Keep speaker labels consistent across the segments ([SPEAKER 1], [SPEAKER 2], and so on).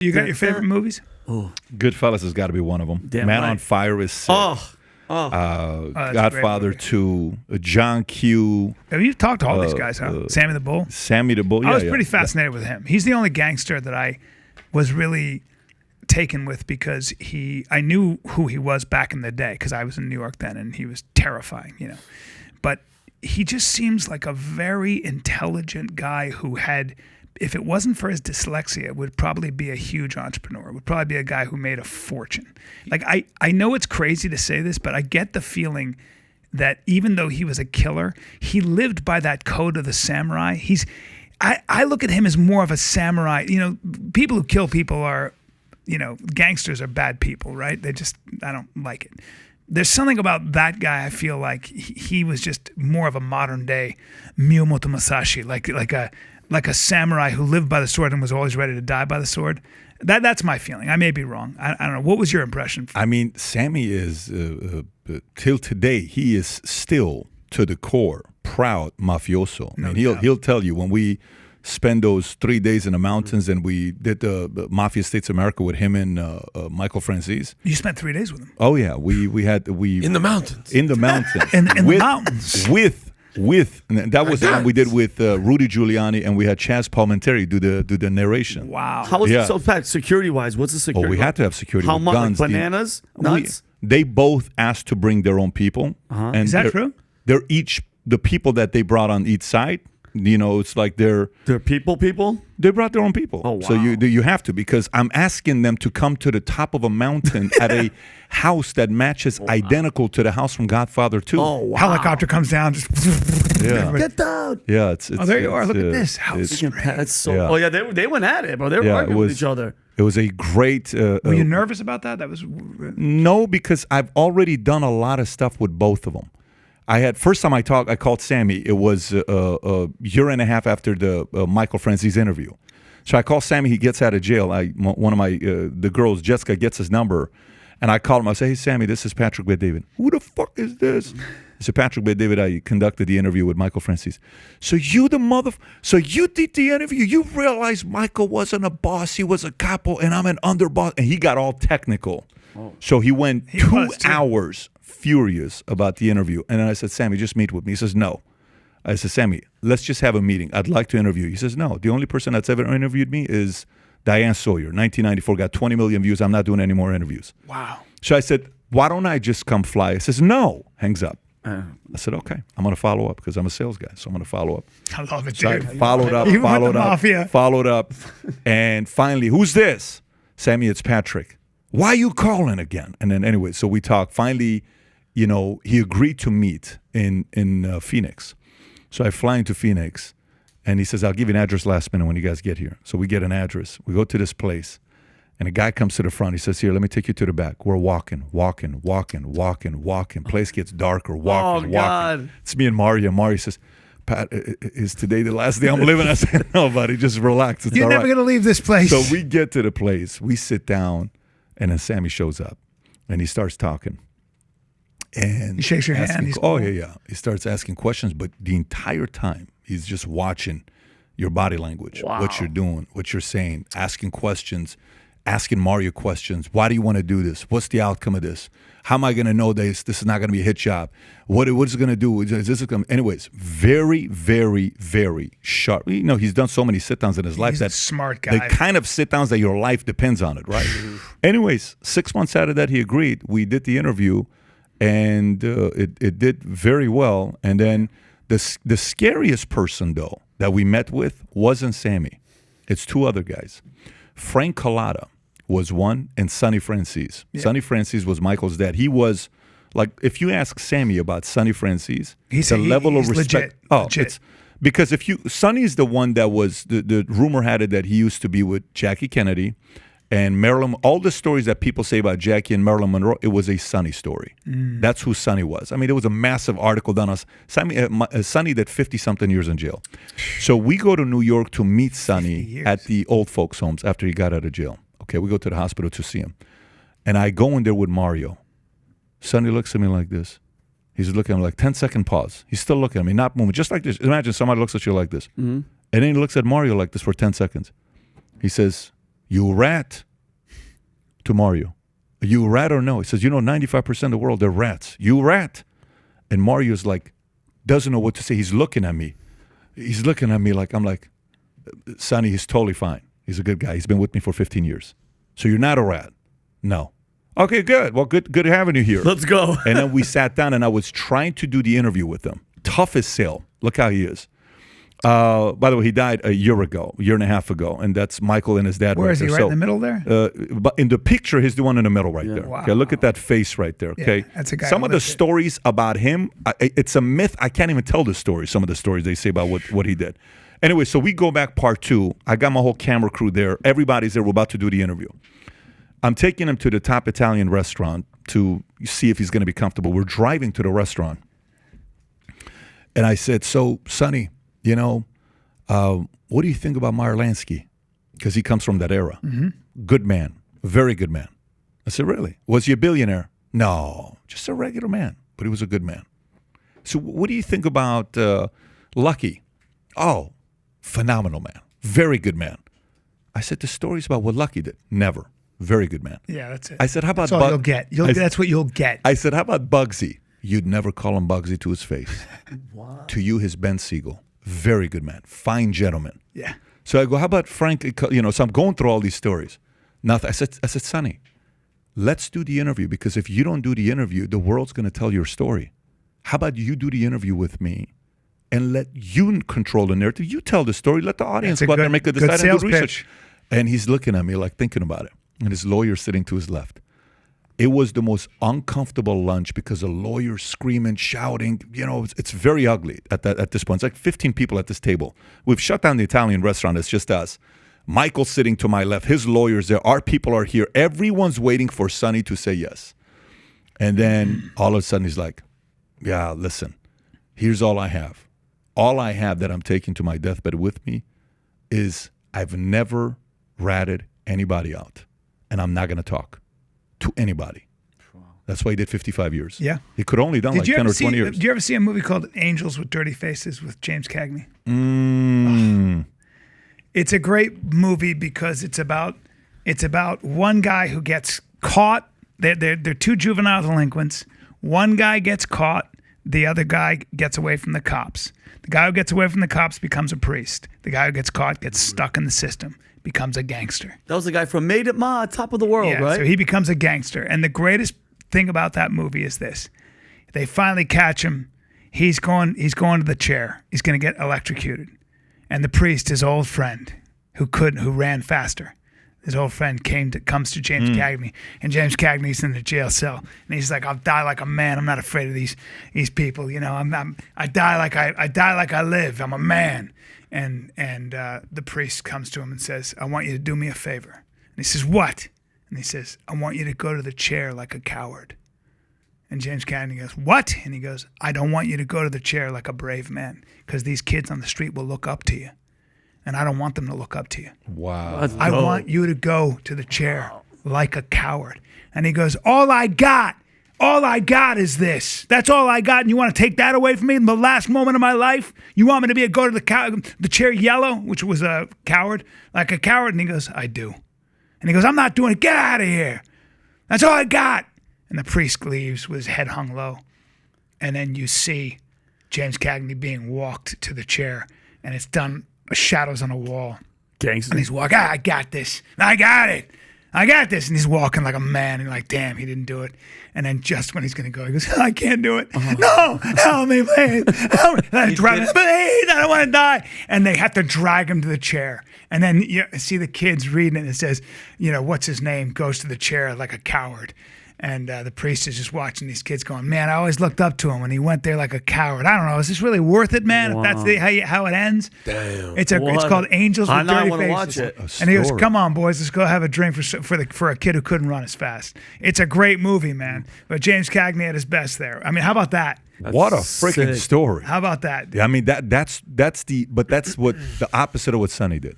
[SPEAKER 1] You got your favorite movies?
[SPEAKER 2] Oh,
[SPEAKER 3] Goodfellas has got to be one of them.
[SPEAKER 2] Damn
[SPEAKER 3] Man
[SPEAKER 2] right.
[SPEAKER 3] on Fire is sick.
[SPEAKER 2] that's
[SPEAKER 1] a great
[SPEAKER 3] Godfather
[SPEAKER 1] movie.
[SPEAKER 3] 2, John Q,
[SPEAKER 1] You've talked to all these guys, huh? Sammy the Bull?
[SPEAKER 3] Sammy the Bull.
[SPEAKER 1] I
[SPEAKER 3] Yeah,
[SPEAKER 1] was
[SPEAKER 3] yeah.
[SPEAKER 1] pretty fascinated with him. He's the only gangster that I was really taken with because I knew who he was back in the day because I was in New York then and he was terrifying, But he just seems like a very intelligent guy who had, if it wasn't for his dyslexia, would probably be a huge entrepreneur, would probably be a guy who made a fortune. Like I know it's crazy to say this, but I get the feeling that even though he was a killer, he lived by that code of the samurai. I look at him as more of a samurai. People who kill people are, gangsters are bad people, right? I don't like it. There's something about that guy. I feel like he was just more of a modern day Miyamoto Musashi, like a samurai who lived by the sword and was always ready to die by the sword. That's my feeling. I may be wrong. I don't know. What was your impression?
[SPEAKER 3] I mean, Sammy is, till today, he is still, to the core, proud mafioso. I mean, he'll tell you, when we spend those 3 days in the mountains and we did the Mafia States of America with him and Michael Franzese.
[SPEAKER 1] You spent 3 days with him.
[SPEAKER 3] Oh, yeah. We
[SPEAKER 2] in the mountains.
[SPEAKER 3] In the mountains.
[SPEAKER 1] in the mountains.
[SPEAKER 3] And that was the one we did with Rudy Giuliani, and we had Chaz Palminteri do the narration.
[SPEAKER 1] Wow.
[SPEAKER 2] How was it so bad? Security-wise, what's the security?
[SPEAKER 3] Oh, we had to have security.
[SPEAKER 2] How
[SPEAKER 3] with
[SPEAKER 2] much?
[SPEAKER 3] guns.
[SPEAKER 2] Bananas? Nuts?
[SPEAKER 3] They both asked to bring their own people. And
[SPEAKER 1] Is that true?
[SPEAKER 3] They're each, the people that they brought on each side, it's like they're
[SPEAKER 2] people?
[SPEAKER 3] They brought their own people.
[SPEAKER 2] Oh, wow.
[SPEAKER 3] So you have to, because I'm asking them to come to the top of a mountain at a house that matches identical to the house from Godfather 2.
[SPEAKER 2] Oh, wow.
[SPEAKER 1] Helicopter comes down. Just
[SPEAKER 3] Yeah.
[SPEAKER 2] Get down.
[SPEAKER 3] Yeah, it's
[SPEAKER 1] there you are. Look at this. How
[SPEAKER 3] it's-
[SPEAKER 1] strange.
[SPEAKER 2] That's so.
[SPEAKER 3] Yeah.
[SPEAKER 2] Oh yeah, they went at it, bro. They were arguing with each other.
[SPEAKER 3] It was a great.
[SPEAKER 1] Were you nervous about that? That was
[SPEAKER 3] No, because I've already done a lot of stuff with both of them. First time I called Sammy. It was a year and a half after the Michael Franzese interview. So I call Sammy. He gets out of jail. One of the girls, Jessica, gets his number, and I call him. I say, "Hey, Sammy, this is Patrick Bet-David." "Who the fuck is this?" I said, "Patrick Bet-David. I conducted the interview with Michael Franzese." "So you So you did the interview? You realized Michael wasn't a boss. He was a capo, and I'm an underboss." And he got all technical. So he went 2 hours furious about the interview. And then I said, "Sammy, just meet with me." He says, "No." I said, "Sammy, let's just have a meeting. I'd like to interview you." He says, "No, the only person that's ever interviewed me is Diane Sawyer, 1994, got 20 million views. I'm not doing any more interviews."
[SPEAKER 1] wow.
[SPEAKER 3] So I said, "Why don't I just come fly?" He says, "No." Hangs up. I said, "Okay, I'm going to follow up because I'm a sales guy. So I'm going to follow up."
[SPEAKER 1] I love it,
[SPEAKER 3] So I
[SPEAKER 1] dude.
[SPEAKER 3] followed up,
[SPEAKER 1] Even with
[SPEAKER 3] followed
[SPEAKER 1] the
[SPEAKER 3] up,
[SPEAKER 1] mafia.
[SPEAKER 3] followed up. And finally, "Who's this?" "Sammy, it's Patrick." "Why are you calling again?" And then anyway, so we talked. Finally, he agreed to meet in Phoenix. So I fly into Phoenix, and he says, "I'll give you an address last minute when you guys get here." So we get an address. We go to this place, and a guy comes to the front. He says, "Here, let me take you to the back." We're walking. Place gets darker. Walking.
[SPEAKER 2] God.
[SPEAKER 3] It's me and Mario. Mario says, "Pat, is today the last day I'm living?" I said, "No, buddy, just relax. It's
[SPEAKER 1] You're
[SPEAKER 3] all
[SPEAKER 1] never
[SPEAKER 3] right."
[SPEAKER 1] going to leave this place.
[SPEAKER 3] So we get to the place. We sit down, and then Sammy shows up, and he starts talking. And
[SPEAKER 1] He shakes your hand.
[SPEAKER 3] asking-
[SPEAKER 1] He's
[SPEAKER 3] oh,
[SPEAKER 1] cool.
[SPEAKER 3] yeah. He starts asking questions, but the entire time he's just watching your body language, what you're doing, what you're saying, asking questions, asking Mario questions. Why do you want to do this? What's the outcome of this? How am I going to know this is not going to be a hit job? What is it going to do? Is this going? Anyways, very, very, very sharp. He's done so many sit-downs in his life
[SPEAKER 1] He's a
[SPEAKER 3] that
[SPEAKER 1] smart guy.
[SPEAKER 3] the kind of sit-downs that your life depends on it, right? Anyways, 6 months out of that, he agreed. We did the interview, and it did very well. And then the scariest person, though, that we met with wasn't Sammy. It's 2 other guys. Frank Cullotta was one, and Sonny Franzese. Yeah. Sonny Franzese was Michael's dad. He was, like, if you ask Sammy about Sonny Franzese, the level of respect.
[SPEAKER 1] Legit.
[SPEAKER 3] It's because Sonny is the one that was, the rumor had it that he used to be with Jackie Kennedy and Marilyn. All the stories that people say about Jackie and Marilyn Monroe, it was a Sonny story. That's who Sonny was. I mean, there was a massive article done on Sonny did 50-something years in jail. So we go to New York to meet Sonny at the old folks' homes after he got out of jail. Okay, we go to the hospital to see him. And I go in there with Mario. Sonny looks at me like this. He's looking at me like 10-second pause. He's still looking at me, not moving, just like this. Imagine somebody looks at you like this. And then he looks at Mario like this for 10 seconds. He says, You rat. To Mario. You rat or no? He says, 95% of the world, they're rats. You rat. And Mario's like, doesn't know what to say. He's looking at me. He's looking at me like, I'm like, Sonny, he's totally fine. He's a good guy. He's been with me for 15 years. So you're not a rat? No. Okay, good. Well, good having you here.
[SPEAKER 2] Let's go.
[SPEAKER 3] And then we sat down, and I was trying to do the interview with him. Toughest sale. Look how he is. By the way, he died a year and a half ago, and that's Michael and his dad.
[SPEAKER 1] Where is he? Right in the middle there?
[SPEAKER 3] But in the picture, he's the one in the middle right there.
[SPEAKER 1] Wow.
[SPEAKER 3] Okay, look at that face right there. Okay,
[SPEAKER 1] yeah, that's a guy.
[SPEAKER 3] Some of the stories about him, it's a myth. I can't even tell the story. Some of the stories they say about what he did. Anyway, so we go back part 2. I got my whole camera crew there. Everybody's there. We're about to do the interview. I'm taking him to the top Italian restaurant to see if he's going to be comfortable. We're driving to the restaurant, and I said, "So, Sonny, what do you think about Meyer Lansky?" Because he comes from that era. Mm-hmm. Good man. Very good man. I said, really? Was he a billionaire? No, just a regular man, but he was a good man. So what do you think about Lucky? Oh, phenomenal man. Very good man. I said, the stories about what Lucky did? Never. Very good man.
[SPEAKER 1] Yeah, that's it.
[SPEAKER 3] I said, how about
[SPEAKER 1] that's all you'll get. That's what you'll get.
[SPEAKER 3] I said, how about Bugsy? You'd never call him Bugsy to his face.
[SPEAKER 2] What?
[SPEAKER 3] To you, his Ben Siegel. Very good man. Fine gentleman.
[SPEAKER 1] Yeah.
[SPEAKER 3] So I go, how about Frank? So I'm going through all these stories. Nothing. I said, Sonny, let's do the interview, because if you don't do the interview, the world's going to tell your story. How about you do the interview with me and let you control the narrative? You tell the story. Let the audience go out there and make a decide and do research. And he's looking at me like thinking about it. And his lawyer's sitting to his left. It was the most uncomfortable lunch because the lawyer's screaming, shouting. It's very ugly at this point. It's like 15 people at this table. We've shut down the Italian restaurant. It's just us. Michael's sitting to my left. His lawyer's there. Our people are here. Everyone's waiting for Sonny to say yes. And then all of a sudden he's like, yeah, listen, here's all I have. All I have that I'm taking to my deathbed with me is I've never ratted anybody out. And I'm not going to talk to anybody. That's why he did 55 years.
[SPEAKER 1] Yeah.
[SPEAKER 3] He could only done like 10 or 20 years.
[SPEAKER 1] Did you ever see a movie called Angels with Dirty Faces with James Cagney? It's a great movie because it's about one guy who gets caught. They're two juvenile delinquents. One guy gets caught. The other guy gets away from the cops. The guy who gets away from the cops becomes a priest. The guy who gets caught gets stuck in the system, becomes a gangster.
[SPEAKER 2] That was the guy from Made It Ma, Top of the World, right?
[SPEAKER 1] So he becomes a gangster. And the greatest thing about that movie is this. They finally catch him. He's going to the chair. He's going to get electrocuted. And the priest, his old friend, who ran faster. His old friend comes to James Cagney, and James Cagney's in the jail cell, and he's like, "I'll die like a man. I'm not afraid of these people. I die like I live. I'm a man." And the priest comes to him and says, "I want you to do me a favor." And he says, "What?" And he says, "I want you to go to the chair like a coward." And James Cagney goes, "What?" And he goes, "I don't want you to go to the chair like a brave man, because these kids on the street will look up to you. And I don't want them to look up to you.
[SPEAKER 3] Wow.
[SPEAKER 1] I want you to go to the chair like a coward." And he goes, all I got is this. That's all I got. And you want to take that away from me in the last moment of my life? You want me to go to the chair yellow, which was a coward, like a coward? And he goes, I do. And he goes, I'm not doing it. Get out of here. That's all I got. And the priest leaves with his head hung low. And then you see James Cagney being walked to the chair, and it's done. Shadows on a wall.
[SPEAKER 2] Gangster.
[SPEAKER 1] And he's walking, I got this. I got it. I got this. And he's walking like a man. And like, damn, he didn't do it. And then just when he's going to go, he goes, I can't do it. No, help me, please. Help me. Please, I don't want to die. And they have to drag him to the chair. And then you see the kids reading it. And it says, what's his name? Goes to the chair like a coward. And the priest is just watching these kids going, man, I always looked up to him when he went there like a coward. I don't know. Is this really worth it, man? Wow. If that's how it ends?
[SPEAKER 2] Damn.
[SPEAKER 1] It's called Angels with Dirty Faces.
[SPEAKER 2] I want to watch it.
[SPEAKER 1] And he goes, come on, boys. Let's go have a drink for a kid who couldn't run as fast. It's a great movie, man. But James Cagney at his best there. I mean, how about that?
[SPEAKER 3] What a freaking story.
[SPEAKER 1] How about that?
[SPEAKER 3] I mean, that's what the opposite of what Sonny did.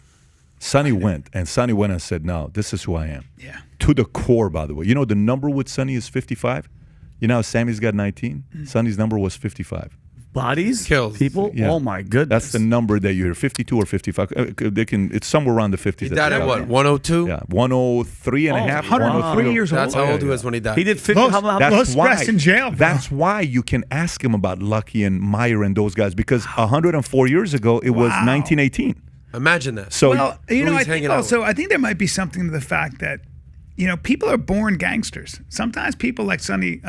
[SPEAKER 3] Sonny went and said, no, this is who I am.
[SPEAKER 1] Yeah.
[SPEAKER 3] To the core, by the way. You know, the number with Sonny is 55. You know how Sammy's got 19? Sonny's number was 55.
[SPEAKER 2] bodies,
[SPEAKER 4] Kills.
[SPEAKER 2] people.
[SPEAKER 3] Yeah.
[SPEAKER 2] Oh my goodness.
[SPEAKER 3] That's the number that you hear, 52 or 55. It's somewhere around the 50s.
[SPEAKER 4] He died at what, 102?
[SPEAKER 3] Yeah, 103 and a half.
[SPEAKER 1] 103 years old.
[SPEAKER 4] That's how old he was when he died.
[SPEAKER 2] He did 50.
[SPEAKER 1] Los stressed in jail. Bro.
[SPEAKER 3] That's why you can ask him about Lucky and Meyer and those guys, because 104 years ago, it was 1918.
[SPEAKER 4] Imagine that.
[SPEAKER 3] So
[SPEAKER 1] Well, you know,
[SPEAKER 4] Who
[SPEAKER 1] I
[SPEAKER 4] he's
[SPEAKER 1] think
[SPEAKER 4] hanging out
[SPEAKER 1] also, I think there might be something to the fact that, you know, people are born gangsters. Sometimes people like Sonny,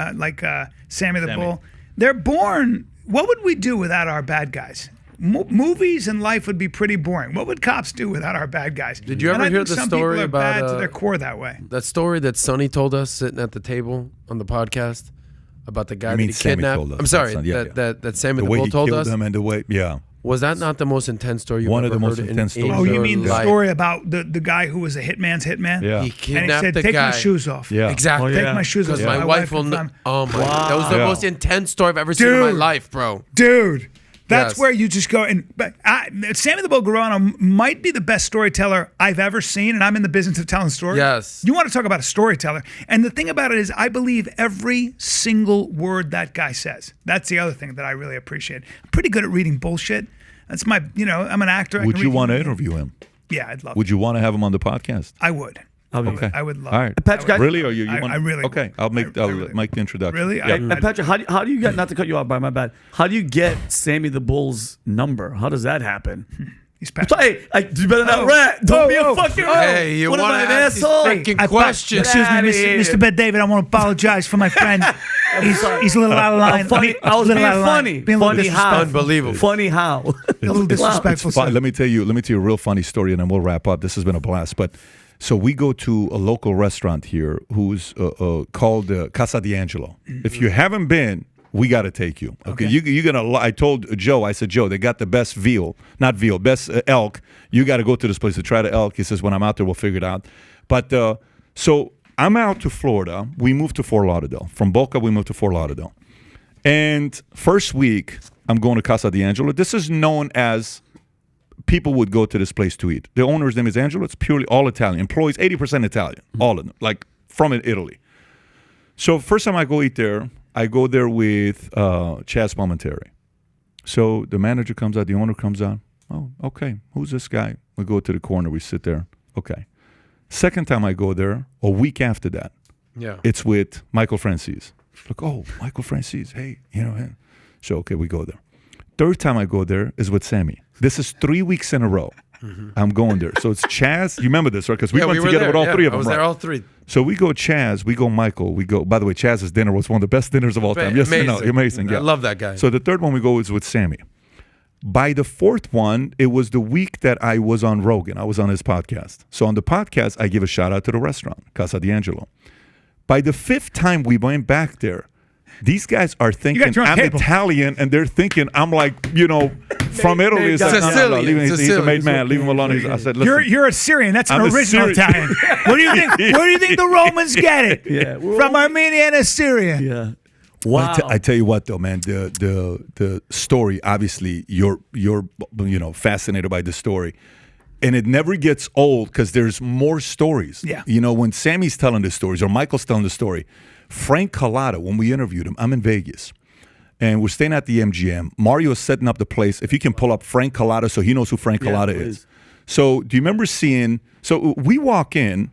[SPEAKER 1] Sammy the Bull, they're born. What would we do without our bad guys? Movies and life would be pretty boring. What would cops do without our bad guys?
[SPEAKER 4] Did you
[SPEAKER 1] And
[SPEAKER 4] ever
[SPEAKER 1] I
[SPEAKER 4] hear
[SPEAKER 1] think
[SPEAKER 4] the
[SPEAKER 1] some
[SPEAKER 4] story
[SPEAKER 1] people are
[SPEAKER 4] about,
[SPEAKER 1] bad to their core that way?
[SPEAKER 4] That story that Sonny told us sitting at the table on the podcast about the guy that
[SPEAKER 3] mean
[SPEAKER 4] he
[SPEAKER 3] Sammy
[SPEAKER 4] kidnapped?
[SPEAKER 3] told us.
[SPEAKER 4] I'm sorry,
[SPEAKER 3] That's not- yeah,
[SPEAKER 4] that Sammy
[SPEAKER 3] the
[SPEAKER 4] the
[SPEAKER 3] way
[SPEAKER 4] Bull
[SPEAKER 3] he
[SPEAKER 4] told
[SPEAKER 3] killed
[SPEAKER 4] us.
[SPEAKER 3] them and the way,
[SPEAKER 4] Was that not the most intense story you've
[SPEAKER 3] One of
[SPEAKER 4] ever
[SPEAKER 3] the most
[SPEAKER 4] heard
[SPEAKER 3] intense
[SPEAKER 4] in
[SPEAKER 3] stories.
[SPEAKER 1] Oh, you
[SPEAKER 4] your
[SPEAKER 1] mean the
[SPEAKER 4] life?
[SPEAKER 1] story about the guy who was a hitman's hitman?
[SPEAKER 3] Yeah.
[SPEAKER 4] He
[SPEAKER 1] And he
[SPEAKER 4] kidnapped
[SPEAKER 1] said,
[SPEAKER 4] the
[SPEAKER 1] take
[SPEAKER 4] guy.
[SPEAKER 1] my shoes off.
[SPEAKER 3] Yeah.
[SPEAKER 4] Exactly.
[SPEAKER 2] Oh, yeah.
[SPEAKER 1] Take my shoes off.
[SPEAKER 4] Because my wife will.
[SPEAKER 1] confirm.
[SPEAKER 4] Oh my! That was the
[SPEAKER 3] Yeah.
[SPEAKER 4] most intense story I've ever seen in my
[SPEAKER 1] Dude.
[SPEAKER 4] life, bro.
[SPEAKER 1] Dude, that's
[SPEAKER 4] Yes.
[SPEAKER 1] where you just go. And but Sammy the Bull Gravano might be the best storyteller I've ever seen, and I'm in the business of telling stories.
[SPEAKER 4] Yes.
[SPEAKER 1] You want to talk about a storyteller. And the thing about it is I believe every single word that guy says. That's the other thing that I really appreciate. I'm pretty good at reading bullshit. That's my, I'm an actor. I
[SPEAKER 3] Would
[SPEAKER 1] can
[SPEAKER 3] you
[SPEAKER 1] read-
[SPEAKER 3] want to interview him?
[SPEAKER 1] Yeah, I'd love
[SPEAKER 3] Would you want to have him on the podcast?
[SPEAKER 1] I would.
[SPEAKER 3] Okay.
[SPEAKER 1] I would love
[SPEAKER 3] All right.
[SPEAKER 1] it.
[SPEAKER 2] Patrick,
[SPEAKER 1] I would.
[SPEAKER 3] Really? Or you
[SPEAKER 1] I-
[SPEAKER 3] want?
[SPEAKER 1] I really
[SPEAKER 3] Okay.
[SPEAKER 1] would.
[SPEAKER 3] I'll make
[SPEAKER 1] I really
[SPEAKER 3] make the introduction.
[SPEAKER 1] Really?
[SPEAKER 3] Yeah.
[SPEAKER 2] And Patrick, how do you get, not to cut you off, by my bad, how do you get Sammy the Bull's number? How does that happen?
[SPEAKER 1] He's Patrick.
[SPEAKER 2] Hey, you better not rat. Don't be a fucking
[SPEAKER 4] Hey, you
[SPEAKER 2] What am
[SPEAKER 4] want
[SPEAKER 2] I,
[SPEAKER 4] to
[SPEAKER 2] an
[SPEAKER 4] ask these
[SPEAKER 2] asshole?
[SPEAKER 4] freaking questions?
[SPEAKER 1] Excuse me,
[SPEAKER 2] Get outta
[SPEAKER 1] Mr.
[SPEAKER 2] here.
[SPEAKER 1] Bed David. I want to apologize for my friend. He's a little out of line.
[SPEAKER 2] I was
[SPEAKER 1] a
[SPEAKER 2] being
[SPEAKER 1] little out of line.
[SPEAKER 2] funny.
[SPEAKER 1] Being a little
[SPEAKER 2] Funny how?
[SPEAKER 1] disrespectful.
[SPEAKER 4] Unbelievable.
[SPEAKER 2] Funny how?
[SPEAKER 1] A little disrespectful.
[SPEAKER 3] Fine,
[SPEAKER 1] sir.
[SPEAKER 3] let me tell you a real funny story, and then we'll wrap up. This has been a blast. But so we go to a local restaurant here who's called Casa D'Angelo. If you haven't been, we got to take you. Okay, you're gonna. I told Joe. I said, Joe, they got the best best elk. You got to go to this place to try the elk. He says, when I'm out there, we'll figure it out. But so I'm out to Florida. We moved to Fort Lauderdale. From Boca, we moved to Fort Lauderdale. And first week, I'm going to Casa D'Angelo. This is known as, people would go to this place to eat. The owner's name is Angelo. It's purely all Italian. Employees, 80% Italian. All of them. Like from Italy. So first time I go eat there, I go there with Chaz Palminteri. So the manager comes out. The owner comes out. Oh, okay. Who's this guy? We go to the corner. We sit there. Okay. Second time I go there, a week after that,
[SPEAKER 4] Yeah.
[SPEAKER 3] it's with Michael Franzese. Like, oh, Michael Franzese. Hey, him. So, okay, we go there. Third time I go there is with Sammy. This is 3 weeks in a row. I'm going there. So it's Chaz. You remember this, right? Because we went
[SPEAKER 4] were
[SPEAKER 3] together
[SPEAKER 4] there.
[SPEAKER 3] with all three of
[SPEAKER 4] I
[SPEAKER 3] them,
[SPEAKER 4] was
[SPEAKER 3] right?
[SPEAKER 4] there all three.
[SPEAKER 3] So we go Chaz, we go Michael, we go. By the way, Chaz's dinner was one of the best dinners of all time. Yes,
[SPEAKER 4] Amazing.
[SPEAKER 3] no, amazing. Yeah.
[SPEAKER 4] I love that guy.
[SPEAKER 3] So the third one we go is with Sammy. By the fourth one, it was the week that I was on Rogan. I was on his podcast. So on the podcast, I give a shout out to the restaurant, Casa D'Angelo. By the fifth time we went back there, these guys are thinking
[SPEAKER 1] got your own
[SPEAKER 3] I'm
[SPEAKER 1] table.
[SPEAKER 3] Italian, and they're thinking I'm like, from Italy. It's like, no,
[SPEAKER 4] Sicilian,
[SPEAKER 3] leave him, he's a
[SPEAKER 4] Sicilian.
[SPEAKER 3] made man. Leave him alone. I said, listen.
[SPEAKER 1] You're a Syrian. That's an
[SPEAKER 3] I'm a
[SPEAKER 1] original
[SPEAKER 3] Syrian.
[SPEAKER 1] Italian. Where do you think? Where do you think the Romans get it?
[SPEAKER 2] Yeah.
[SPEAKER 1] From Armenia and Assyria.
[SPEAKER 2] Yeah. Wow.
[SPEAKER 3] I tell you what, though, man, the story. Obviously, you're fascinated by the story, and it never gets old because there's more stories.
[SPEAKER 1] Yeah.
[SPEAKER 3] When Sammy's telling the stories or Michael's telling the story, Frank Cullotta, when we interviewed him, I'm in Vegas, and we're staying at the MGM. Mario's setting up the place. If you can pull up Frank Cullotta, so he knows who Frank Cullotta
[SPEAKER 2] please.
[SPEAKER 3] is. So, do you remember seeing? So we walk in.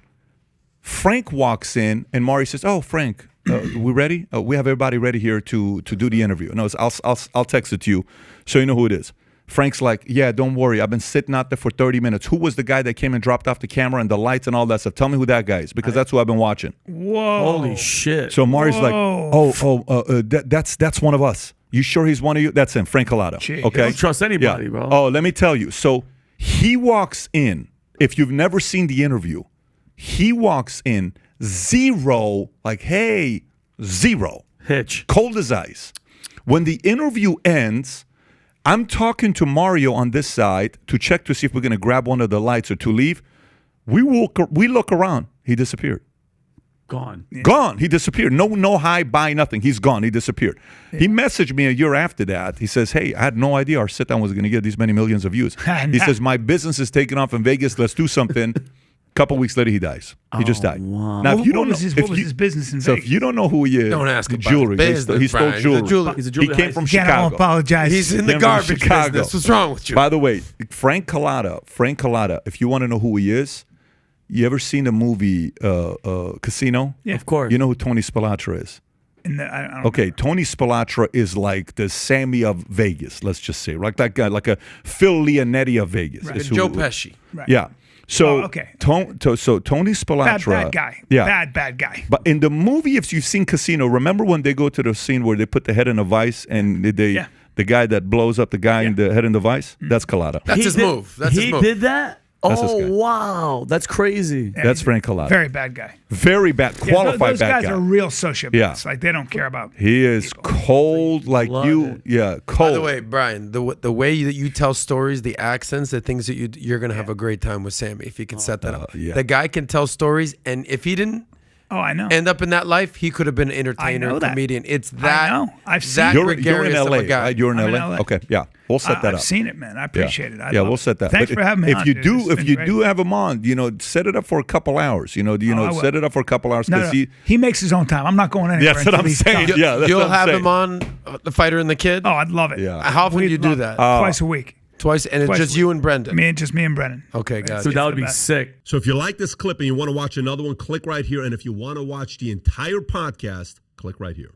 [SPEAKER 3] Frank walks in, and Mario says, "Oh, Frank, we ready? We have everybody ready here to do the interview." No, I'll text it to you so you know who it is. Frank's like, "Yeah, don't worry. I've been sitting out there for 30 minutes. Who was the guy that came and dropped off the camera and the lights and all that stuff? Tell me who that guy is, because that's who I've been watching."
[SPEAKER 1] Whoa.
[SPEAKER 2] Holy shit.
[SPEAKER 3] So Mario's like,
[SPEAKER 1] Whoa.
[SPEAKER 3] that's one of us. You sure he's one of you? That's him, Frank Cullotta.
[SPEAKER 1] Jeez.
[SPEAKER 3] Okay,
[SPEAKER 2] Don't trust anybody,
[SPEAKER 3] Yeah.
[SPEAKER 2] bro.
[SPEAKER 3] Oh, let me tell you. So he walks in. If you've never seen the interview, he walks in zero, like, hey, zero.
[SPEAKER 2] Hitch.
[SPEAKER 3] Cold as ice. When the interview ends, I'm talking to Mario on this side to check to see if we're going to grab one of the lights or to leave. We look around. He disappeared.
[SPEAKER 2] Gone.
[SPEAKER 3] Gone. He disappeared. No hi, bye, nothing. He's gone. He disappeared. He messaged me a year after that. He says, hey, I had no idea our sit-down was going to get these many millions of views. He says, my business is taking off in Vegas. Let's do something. Couple weeks later, he dies. He just died.
[SPEAKER 2] wow.
[SPEAKER 3] Now, if you
[SPEAKER 1] What
[SPEAKER 3] don't
[SPEAKER 1] was
[SPEAKER 3] know,
[SPEAKER 1] his-
[SPEAKER 3] if
[SPEAKER 1] what was
[SPEAKER 3] you-
[SPEAKER 1] his business in
[SPEAKER 3] so
[SPEAKER 1] Vegas?
[SPEAKER 3] if you don't know who he is,
[SPEAKER 4] Don't ask
[SPEAKER 3] the
[SPEAKER 4] about
[SPEAKER 3] jewelry.
[SPEAKER 4] his
[SPEAKER 3] He
[SPEAKER 4] business,
[SPEAKER 3] stole
[SPEAKER 4] Brian. He's a
[SPEAKER 3] jewelry.
[SPEAKER 4] jeweler.
[SPEAKER 2] He's a
[SPEAKER 3] He
[SPEAKER 2] jeweler.
[SPEAKER 3] came from
[SPEAKER 1] Again, I won't
[SPEAKER 3] Chicago.
[SPEAKER 1] apologize.
[SPEAKER 4] He's in the
[SPEAKER 3] Came from
[SPEAKER 4] garbage
[SPEAKER 3] Chicago.
[SPEAKER 4] business. What's wrong with you?
[SPEAKER 3] By the way, Frank Cullotta, if you want to know who he is, you ever seen the movie Casino?
[SPEAKER 1] Yeah.
[SPEAKER 2] Of course.
[SPEAKER 3] You know who Tony Spilatra is?
[SPEAKER 1] I don't
[SPEAKER 3] Okay, Tony Spilatra is like the Sammy of Vegas, let's just say. Like that guy, like a Phil Leonetti of Vegas.
[SPEAKER 1] Right.
[SPEAKER 3] is who-
[SPEAKER 4] Joe Pesci.
[SPEAKER 1] Right.
[SPEAKER 3] Yeah. So,
[SPEAKER 1] Oh, okay.
[SPEAKER 3] so Tony Spilatra.
[SPEAKER 1] Bad guy.
[SPEAKER 3] Yeah.
[SPEAKER 1] Bad guy.
[SPEAKER 3] But in the movie, if you've seen Casino, remember when they go to the scene where they put the head in a vice and
[SPEAKER 1] Yeah.
[SPEAKER 3] the guy that blows up the guy in the head in the vice? That's Cullotta.
[SPEAKER 4] That's his move. That's
[SPEAKER 2] he
[SPEAKER 4] his move.
[SPEAKER 2] did that?
[SPEAKER 3] That's this
[SPEAKER 2] Oh,
[SPEAKER 3] guy.
[SPEAKER 2] wow. That's crazy.
[SPEAKER 1] Yeah,
[SPEAKER 3] That's
[SPEAKER 1] he's
[SPEAKER 3] Frank Cullotta.
[SPEAKER 1] Very bad guy.
[SPEAKER 3] Very bad,
[SPEAKER 1] Yeah,
[SPEAKER 3] qualified
[SPEAKER 1] those
[SPEAKER 3] bad
[SPEAKER 1] guys
[SPEAKER 3] guy.
[SPEAKER 1] are real sociopaths.
[SPEAKER 3] Yeah.
[SPEAKER 1] Like they don't care about.
[SPEAKER 3] He is cold like
[SPEAKER 2] Love
[SPEAKER 3] you.
[SPEAKER 2] it.
[SPEAKER 3] Yeah, cold.
[SPEAKER 4] By the way, Brian, the way that you tell stories, the accents, the things that you're gonna have a great time with Sammy if you can set that up.
[SPEAKER 3] yeah.
[SPEAKER 4] The guy can tell stories, and if he didn't
[SPEAKER 1] Oh, I know.
[SPEAKER 4] end up in that life, he could have been an entertainer,
[SPEAKER 1] know that.
[SPEAKER 4] comedian. It's that.
[SPEAKER 1] I know. I've seen
[SPEAKER 4] that
[SPEAKER 1] it.
[SPEAKER 3] you're in
[SPEAKER 4] gregarious of a
[SPEAKER 3] LA,
[SPEAKER 4] guy.
[SPEAKER 3] right? You're in
[SPEAKER 1] I'm in
[SPEAKER 3] LA.
[SPEAKER 1] LA.
[SPEAKER 3] Okay, yeah, we'll set that
[SPEAKER 1] I've
[SPEAKER 3] up.
[SPEAKER 1] seen it, man. I appreciate it. I
[SPEAKER 3] Yeah,
[SPEAKER 1] love
[SPEAKER 3] we'll
[SPEAKER 1] it.
[SPEAKER 3] set that.
[SPEAKER 1] Thanks
[SPEAKER 3] But
[SPEAKER 1] for having me
[SPEAKER 3] if
[SPEAKER 1] on,
[SPEAKER 3] you
[SPEAKER 1] dude.
[SPEAKER 3] do,
[SPEAKER 1] It's
[SPEAKER 3] if
[SPEAKER 1] been
[SPEAKER 3] you
[SPEAKER 1] great.
[SPEAKER 3] do have him on, set it up for a couple hours.
[SPEAKER 1] I will.
[SPEAKER 3] Set it up for a couple hours
[SPEAKER 1] No,
[SPEAKER 3] because
[SPEAKER 1] he makes his own time. I'm not going anywhere.
[SPEAKER 3] That's what
[SPEAKER 1] until
[SPEAKER 3] I'm
[SPEAKER 1] he's
[SPEAKER 3] saying.
[SPEAKER 1] done.
[SPEAKER 3] Yeah, that's
[SPEAKER 4] You'll
[SPEAKER 3] what I'm
[SPEAKER 4] have
[SPEAKER 3] saying.
[SPEAKER 4] him on The Fighter and the Kid.
[SPEAKER 1] Oh, I'd love it.
[SPEAKER 3] Yeah.
[SPEAKER 4] How often do you
[SPEAKER 1] We'd
[SPEAKER 4] do
[SPEAKER 1] love
[SPEAKER 4] that?
[SPEAKER 1] it. Twice a week.
[SPEAKER 4] Twice, and it's
[SPEAKER 1] Twice
[SPEAKER 4] just
[SPEAKER 1] a
[SPEAKER 4] you
[SPEAKER 1] week.
[SPEAKER 4] and Brendan.
[SPEAKER 1] Me and Brennan.
[SPEAKER 4] Okay, guys.
[SPEAKER 2] Dude, that would
[SPEAKER 1] the
[SPEAKER 2] be
[SPEAKER 1] best.
[SPEAKER 2] sick.
[SPEAKER 5] So if you like this clip and you want to watch another one, click right here. And if you want to watch the entire podcast, click right here.